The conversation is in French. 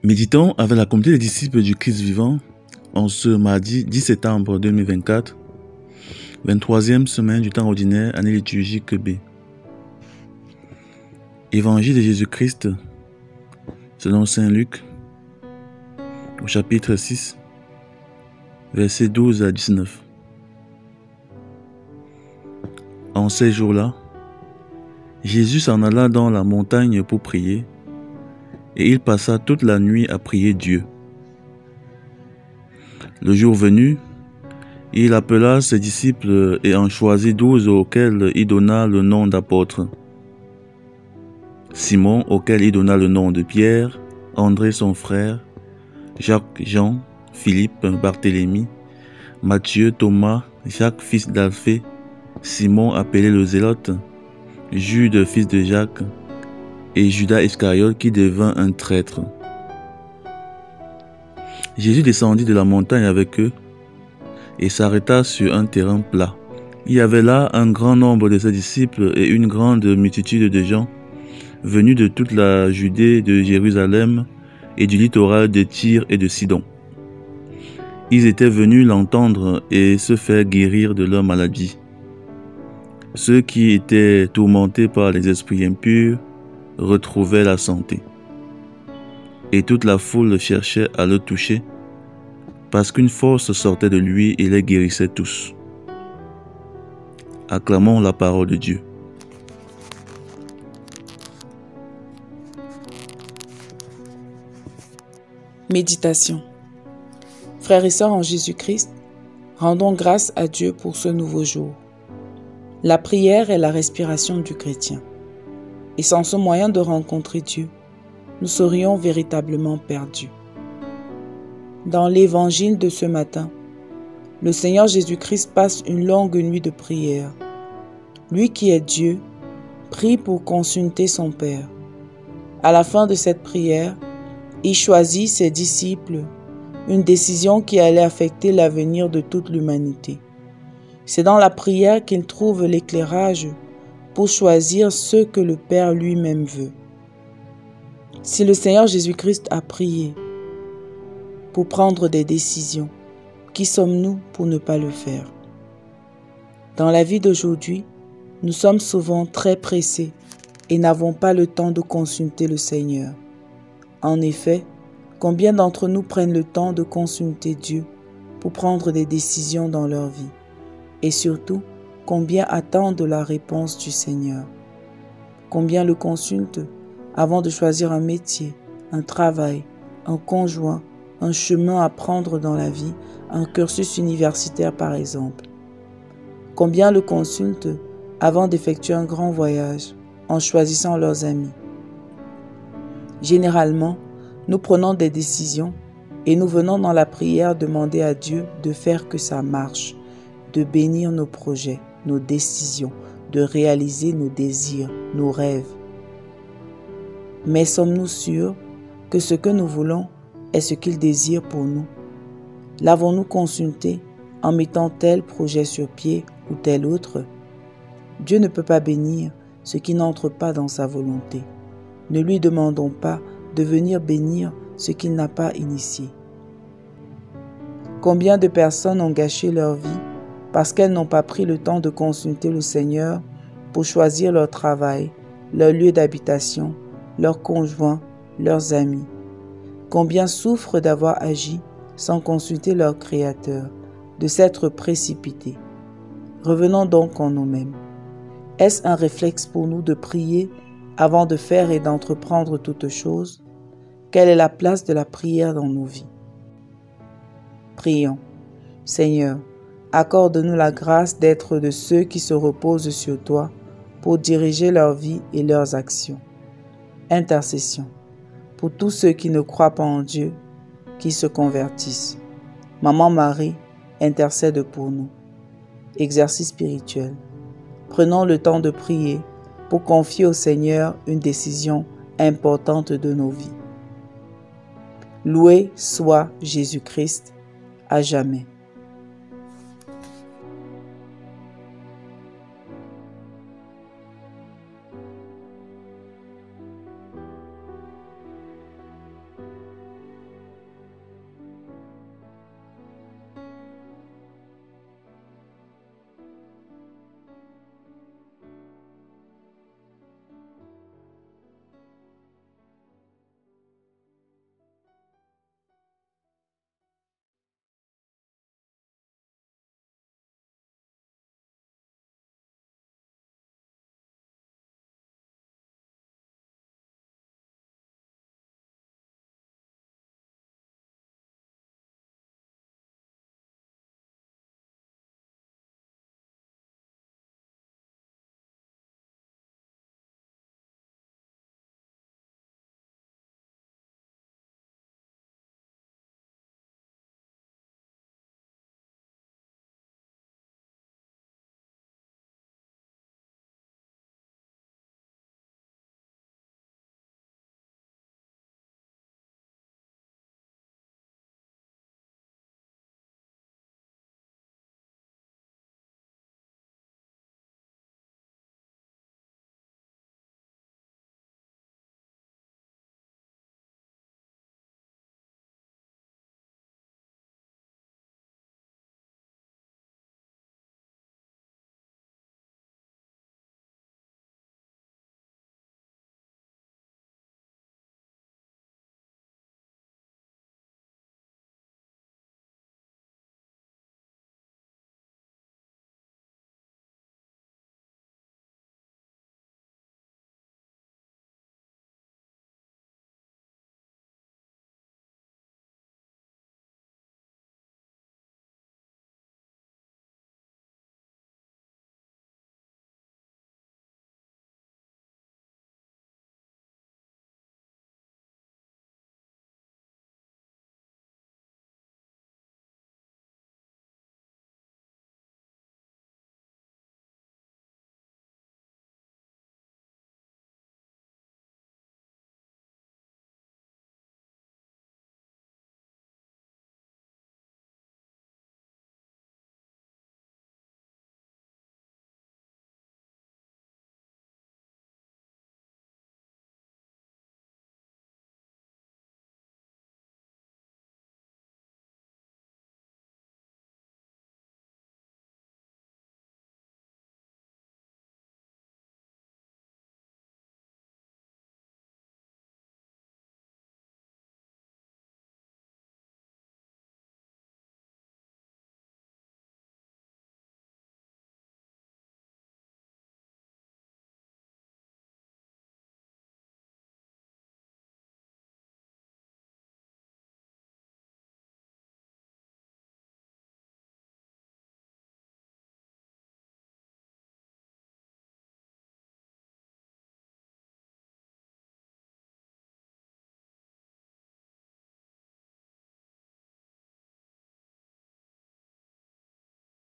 Méditons avec la communauté des disciples du Christ vivant en ce mardi 10 septembre 2024, 23e semaine du temps ordinaire, année liturgique B. Évangile de Jésus-Christ selon Saint Luc, au chapitre 6, versets 12 à 19. En ces jours-là, Jésus s'en alla dans la montagne pour prier, et il passa toute la nuit à prier Dieu. Le jour venu, il appela ses disciples et en choisit 12 auxquels il donna le nom d'apôtres. Simon, auquel il donna le nom de Pierre, André son frère, Jacques, Jean, Philippe, Barthélemy, Matthieu, Thomas, Jacques fils d'Alphée, Simon appelé le Zélote, Jude fils de Jacques, et Judas Iscariote qui devint un traître. Jésus descendit de la montagne avec eux et s'arrêta sur un terrain plat. Il y avait là un grand nombre de ses disciples et une grande multitude de gens venus de toute la Judée, de Jérusalem et du littoral de Tyr et de Sidon. Ils étaient venus l'entendre et se faire guérir de leur maladie. Ceux qui étaient tourmentés par les esprits impurs retrouvaient la santé. Et toute la foule cherchait à le toucher, parce qu'une force sortait de lui et les guérissait tous. Acclamons la parole de Dieu. Méditation. Frères et sœurs en Jésus-Christ, rendons grâce à Dieu pour ce nouveau jour. La prière est la respiration du chrétien. Et sans ce moyen de rencontrer Dieu, nous serions véritablement perdus. Dans l'évangile de ce matin, le Seigneur Jésus-Christ passe une longue nuit de prière. Lui qui est Dieu, prie pour consulter son Père. À la fin de cette prière, il choisit ses disciples, une décision qui allait affecter l'avenir de toute l'humanité. C'est dans la prière qu'il trouve l'éclairage pour choisir ce que le Père lui-même veut. Si le Seigneur Jésus-Christ a prié pour prendre des décisions, qui sommes-nous pour ne pas le faire? Dans la vie d'aujourd'hui, nous sommes souvent très pressés et n'avons pas le temps de consulter le Seigneur. En effet, combien d'entre nous prennent le temps de consulter Dieu pour prendre des décisions dans leur vie? Et surtout, combien attendent la réponse du Seigneur? Combien le consultent avant de choisir un métier, un travail, un conjoint, un chemin à prendre dans la vie, un cursus universitaire par exemple? Combien le consultent avant d'effectuer un grand voyage, en choisissant leurs amis? Généralement, nous prenons des décisions et nous venons dans la prière demander à Dieu de faire que ça marche, de bénir nos projets, nos décisions, de réaliser nos désirs, nos rêves. Mais sommes-nous sûrs que ce que nous voulons est ce qu'il désire pour nous? L'avons-nous consulté en mettant tel projet sur pied ou tel autre? Dieu ne peut pas bénir ce qui n'entre pas dans sa volonté. Ne lui demandons pas de venir bénir ce qu'il n'a pas initié. Combien de personnes ont gâché leur vie parce qu'elles n'ont pas pris le temps de consulter le Seigneur pour choisir leur travail, leur lieu d'habitation, leurs conjoints, leurs amis? Combien souffrent d'avoir agi sans consulter leur Créateur, de s'être précipités? Revenons donc en nous-mêmes. Est-ce un réflexe pour nous de prier avant de faire et d'entreprendre toute chose? Quelle est la place de la prière dans nos vies? Prions. Seigneur, accorde-nous la grâce d'être de ceux qui se reposent sur toi pour diriger leur vie et leurs actions. Intercession. Pour tous ceux qui ne croient pas en Dieu, qui se convertissent. Maman Marie, intercède pour nous. Exercice spirituel. Prenons le temps de prier pour confier au Seigneur une décision importante de nos vies. Loué soit Jésus-Christ à jamais.